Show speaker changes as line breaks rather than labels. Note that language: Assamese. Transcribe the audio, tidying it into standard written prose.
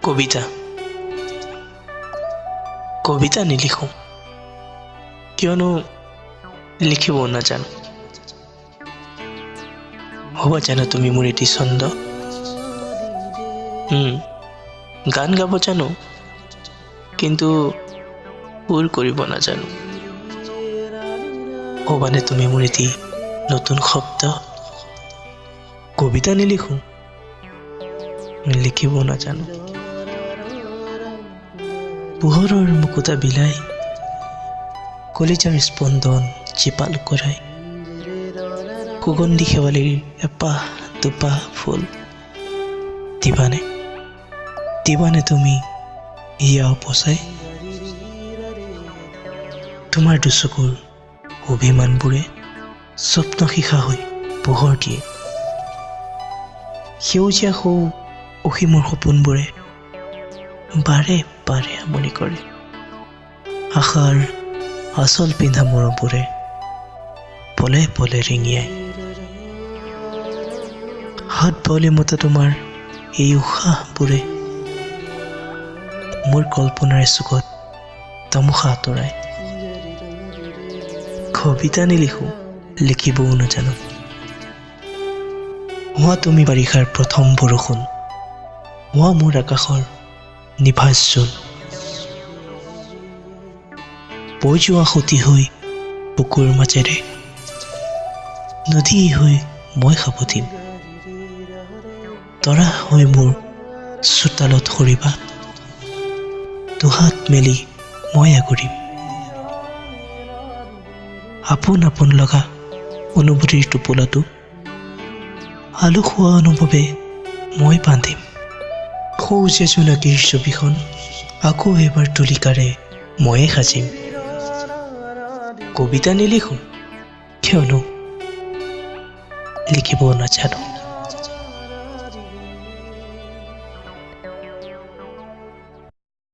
কবিতা কবিতা নিলিখোঁ কিয়নো লিখিব নাজানো। হ'ব জানো তুমি মোৰ এটি ছন্দ, গান গাব জানো কিন্তু সুৰ কৰিব নাজানো। হ'বানে তুমি মোৰ এটি নতুন শব্দ, কবিতা নিলিখোঁ লিখিব নাজানো। পোহৰৰ মুকুতা বিলাই কলিজাৰ স্পন্দন চিপাল কৰাই সুগন্ধি শেৱালিৰ এপাহ দুপাহ ফুল দিবানে তুমি ইয়া উপচাই। তোমাৰ দুচকুৰ অভিমানবোৰে স্বপ্ন শিখা হৈ পোহৰ দিয়ে। সেউজীয়া সৌ অসীমৰ সপোনবোৰে বাৰে বাৰে আমনি কৰে। আশাৰ আচল পিন্ধা মৰমবোৰে পলে পলে ৰিঙিয়াই। হাত বাউলি মতা তোমাৰ এই উশাহবোৰে মোৰ কল্পনাৰ চুকত তামোশা আঁতৰাই। কবিতা নিলিখোঁ লিখিবও নাজানো। হোৱা তুমি বাৰিষাৰ প্ৰথম বৰষুণ, হোৱা মোৰ আকাশৰ নিভাঁজ জোন, বৈ যোৱা সতী হৈ বুকুৰ মাজেৰে নদী হৈ মই সাৱটিম। তৰা হৈ মোৰ চোতালত সৰিবা, দুহাত মেলি মই আগুৰিম। আপোন আপোন লগা অনুভূতিৰ টোপোলাটো আলু খোৱা অনুভৱে মই বান্ধিম। সেউজীয়া জোনাকীৰ ছবিখন আকৌ এবাৰ তুলিকাৰে ময়ে সাজিম। কবিতা নিলিখোঁ কিয়নো লিখিব নাজানো।